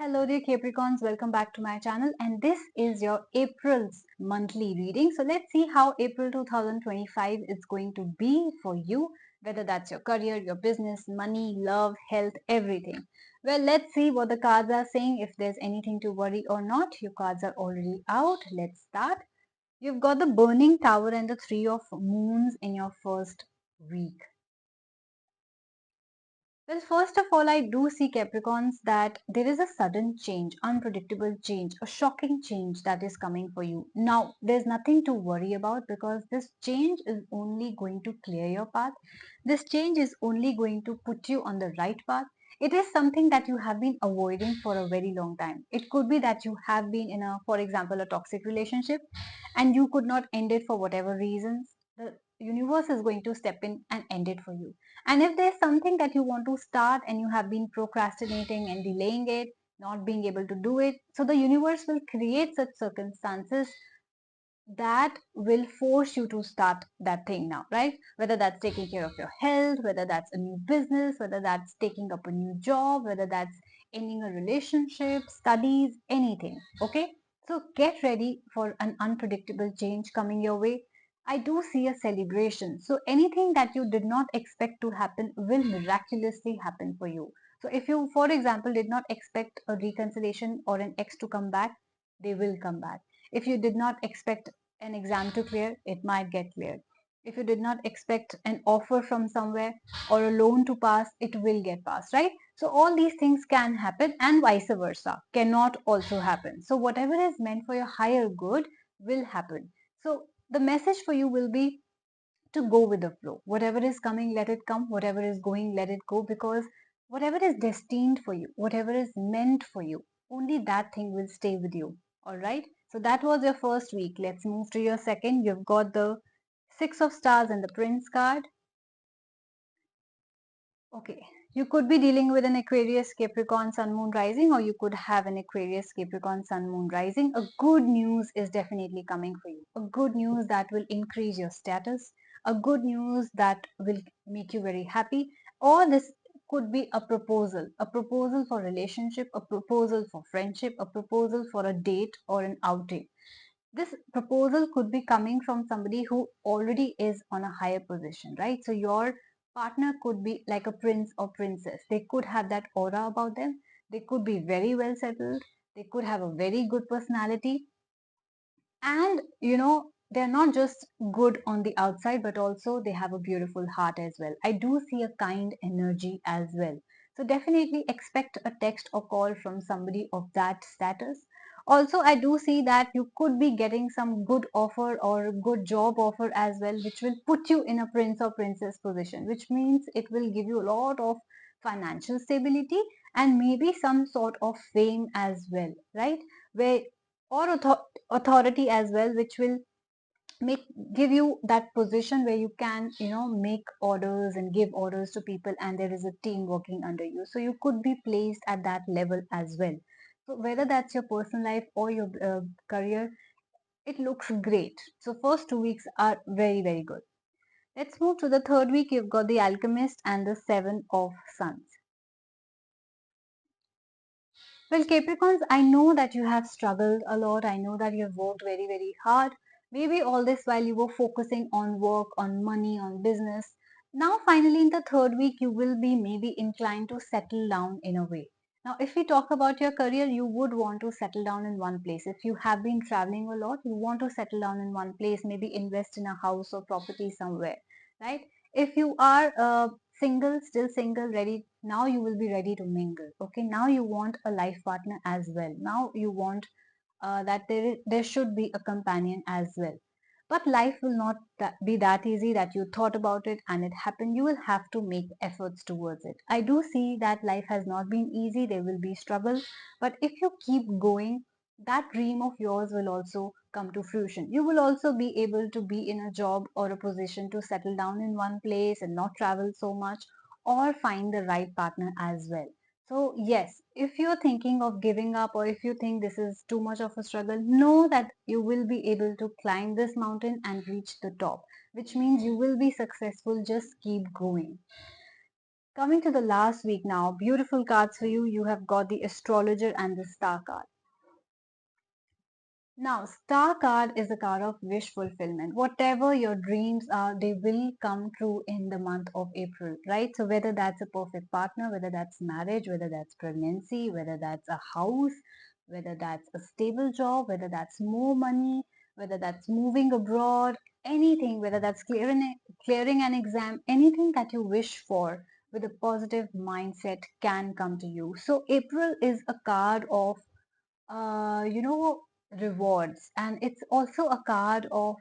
Hello dear Capricorns, welcome back to my channel and this is your April's monthly reading. So let's see how April 2025 is going to be for you, whether that's your career, your business, money, love, health, everything. Well, let's see what the cards are saying, if there's anything to worry or not. Your cards are already out. Let's start. You've got the Burning Tower and the Three of Moons in your first week. Well, first of all, I do see Capricorns that there is a sudden change, unpredictable change, a shocking change that is coming for you. Now, there's nothing to worry about because this change is only going to clear your path. This change is only going to put you on the right path. It is something that you have been avoiding for a very long time. It could be that you have been in a, for example, a toxic relationship and you could not end it for whatever reasons. The universe is going to step in and end it for you. And if there's something that you want to start and you have been procrastinating and delaying it, not being able to do it, so the universe will create such circumstances that will force you to start that thing now, right? Whether that's taking care of your health, whether that's a new business, whether that's taking up a new job, whether that's ending a relationship, studies, anything. Okay, so get ready for an unpredictable change coming your way. I do see a celebration, so anything that you did not expect to happen will miraculously happen for you. So if you, for example, did not expect a reconciliation or an ex to come back, they will come back. If you did not expect an exam to clear, it might get cleared. If you did not expect an offer from somewhere or a loan to pass, it will get passed, right? So all these things can happen and vice versa, cannot also happen. So whatever is meant for your higher good will happen. So the message for you will be to go with the flow. Whatever is coming, let it come. Whatever is going, let it go, because whatever is destined for you, whatever is meant for you, only that thing will stay with you. All right. So that was your first week. Let's move to your second. You've got the Six of Stars and the Prince card. Okay. You could be dealing with an Aquarius, Capricorn, Sun, Moon, Rising, or you could have an Aquarius, Capricorn, Sun, Moon, Rising. A good news is definitely coming for you. A good news that will increase your status. A good news that will make you very happy. Or this could be a proposal for relationship, a proposal for friendship, a proposal for a date or an outing. This proposal could be coming from somebody who already is on a higher position, right? So your partner could be like a prince or princess. They could have that aura about them. They could be very well settled. They could have a very good personality. And they're not just good on the outside, but also they have a beautiful heart as well. I do see a kind energy as well. So definitely expect a text or call from somebody of that status. Also, I do see that you could be getting some good offer or good job offer as well, which will put you in a prince or princess position, which means it will give you a lot of financial stability and maybe some sort of fame as well, right? Where or authority as well, which will make give you that position where you can make orders and give orders to people, and there is a team working under you, so you could be placed at that level as well. So whether that's your personal life or your career, it looks great. So first 2 weeks are very, very good. Let's move to the third week. You've got the Alchemist and the Seven of Suns. Well, Capricorns, I know that you have struggled a lot. I know that you have worked very, very hard. Maybe all this while you were focusing on work, on money, on business. Now, finally, in the third week, you will be maybe inclined to settle down in a way. Now, if we talk about your career, you would want to settle down in one place. If you have been traveling a lot, you want to settle down in one place, maybe invest in a house or property somewhere, right? If you are single, still single, ready, now you will be ready to mingle. Okay, now you want a life partner as well. Now you want that there should be a companion as well. But life will not be that easy that you thought about it and it happened. You will have to make efforts towards it. I do see that life has not been easy. There will be struggle, but if you keep going, that dream of yours will also come to fruition. You will also be able to be in a job or a position to settle down in one place and not travel so much, or find the right partner as well. So yes, if you're thinking of giving up, or if you think this is too much of a struggle, know that you will be able to climb this mountain and reach the top, which means you will be successful. Just keep going. Coming to the last week now, beautiful cards for you. You have got the astrologer and the star card. Now, star card is a card of wish fulfillment. Whatever your dreams are, they will come true in the month of April, right? So whether that's a perfect partner, whether that's marriage, whether that's pregnancy, whether that's a house, whether that's a stable job, whether that's more money, whether that's moving abroad, anything, whether that's clearing an exam, anything that you wish for with a positive mindset can come to you. So April is a card of you know, rewards. And it's also a card of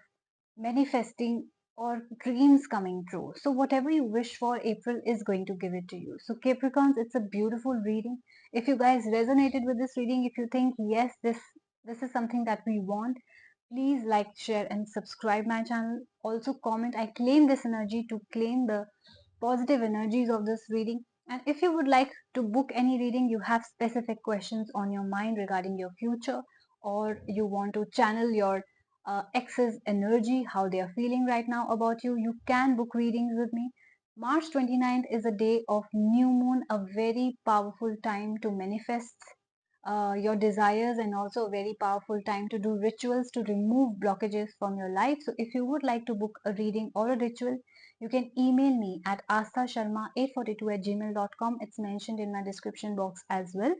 manifesting or dreams coming true. So whatever you wish for, April is going to give it to you. So Capricorns, it's a beautiful reading. If you guys resonated with this reading, if you think, yes, this is something that we want, please like, share, and subscribe my channel. Also comment, I claim this energy to claim the positive energies of this reading. And if you would like to book any reading, you have specific questions on your mind regarding your future, or you want to channel your ex's energy, how they are feeling right now about you, you can book readings with me. March 29th is a day of new moon, a very powerful time to manifest your desires, and also a very powerful time to do rituals to remove blockages from your life. So if you would like to book a reading or a ritual, you can email me at asthasharma842@gmail.com. It's mentioned in my description box as well.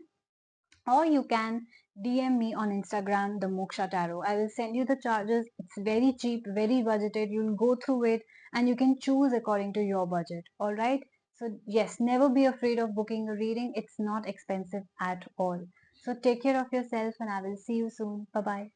Or you can DM me on Instagram, the Moksha Tarot. I will send you the charges. It's very cheap, very budgeted. You'll go through it and you can choose according to your budget. All right. So, yes, never be afraid of booking a reading. It's not expensive at all. So, take care of yourself and I will see you soon. Bye bye.